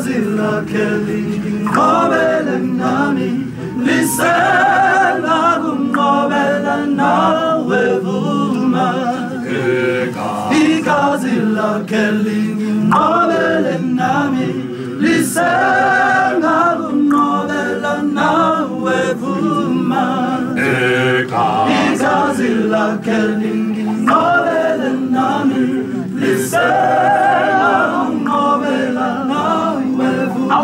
lakhe linginqobele nami lisela kunqobela nawe vuma igazi lakhe linginqobele nami lisela kunqobela nawe vuma igazi lakhe linginqobele nami lisela kunqobela nawe vuma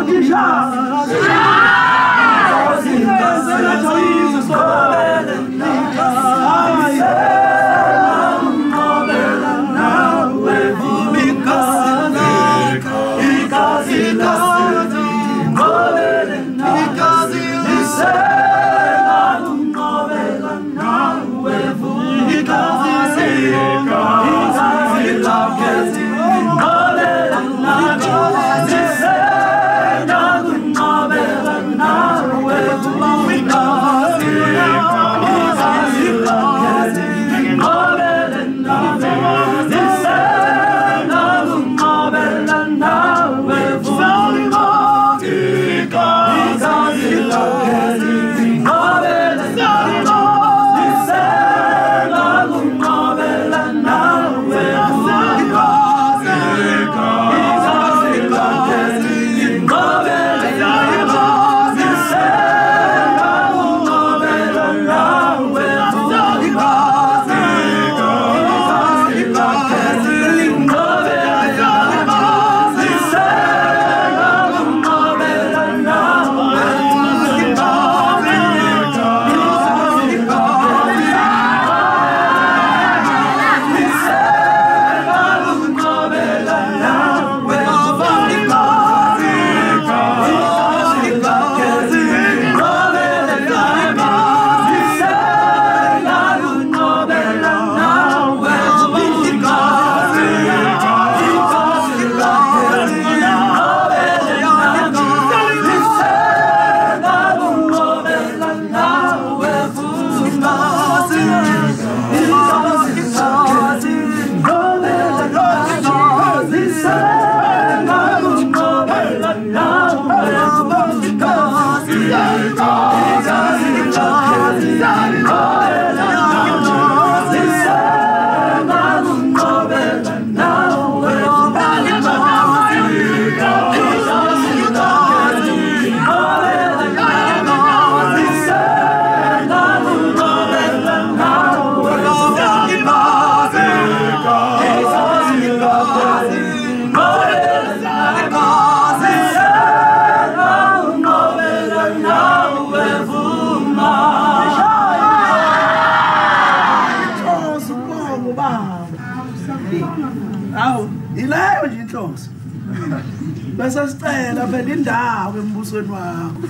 Besasicela phela indawo embusweni wakho.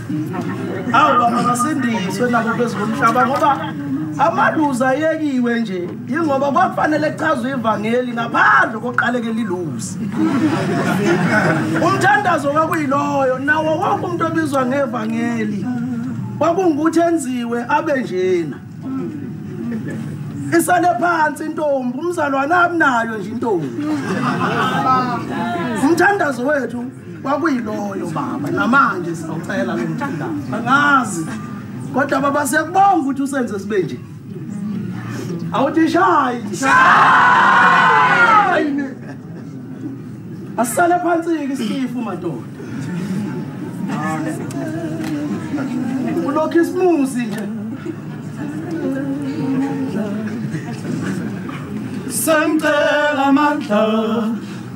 Awu baba masindiswe nabo bezomhlaba ngoba amaluza ayekiwe nje. Yingoba kwafanele echazwe ivangeli ngaphandle koqalekela iluzi. Umthandazo kwakuyiloyo nawo wonke umuntu obizwa ngevangeli. Kwakungukuthi enziwe abe njena. Isale phansi intombi umzalwana abinayo nje intombi. Umthandazo wethu kwakuyiloyo baba namanje sicela lo mthandazo. Angazi kodwa baba siyakubonga ukuthi usenze sibe nje. Awuthi shayi. Asale phansi ke isifu madoda. Ulokhu isimusi nje. Sentela amandla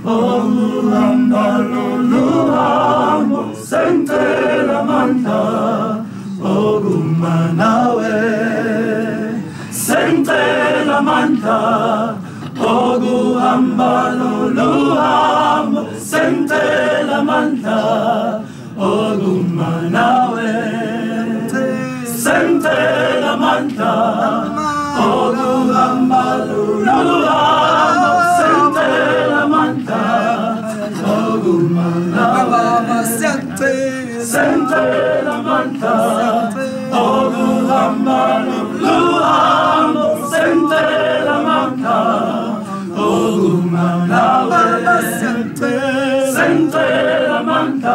ohamba loluhambo sentela amandla okuma nawe sentela amandla okuhamba loluhambo sentela amandla okuma nawe sentela amandla okuhamba loluhambo sentela amandla okuma nawe sentela amandla okuhamba loluhambo sentela amandla okuma nawe sentela amandla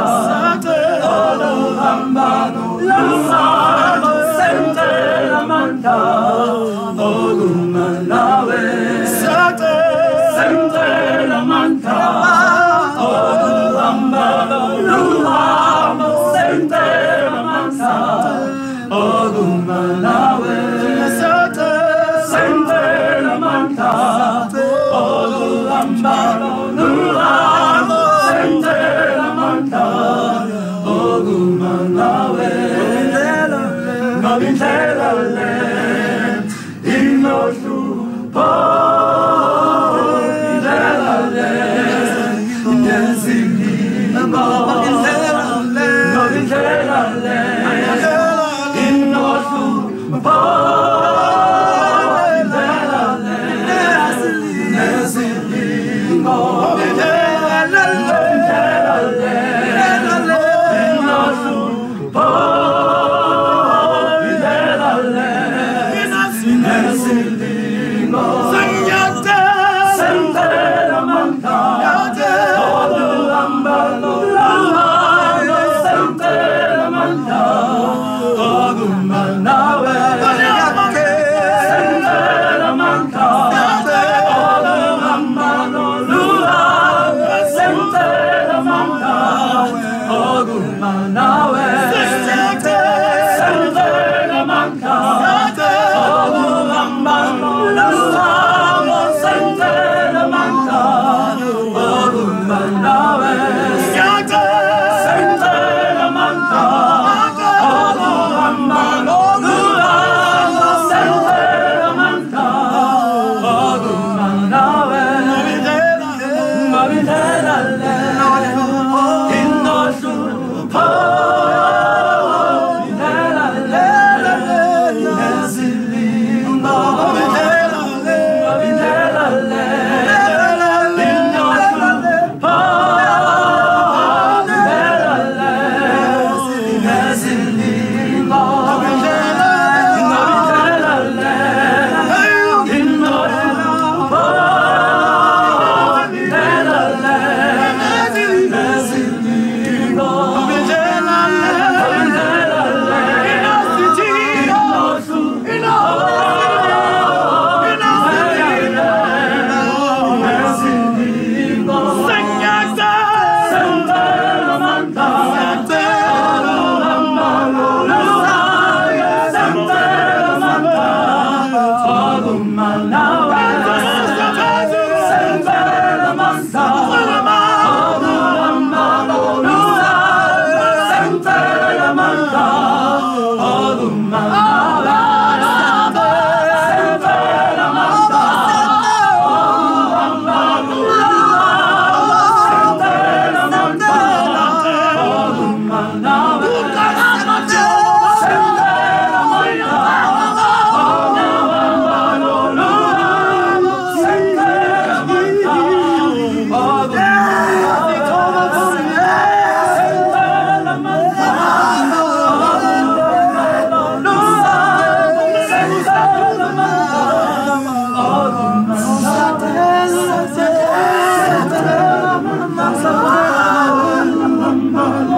Mama.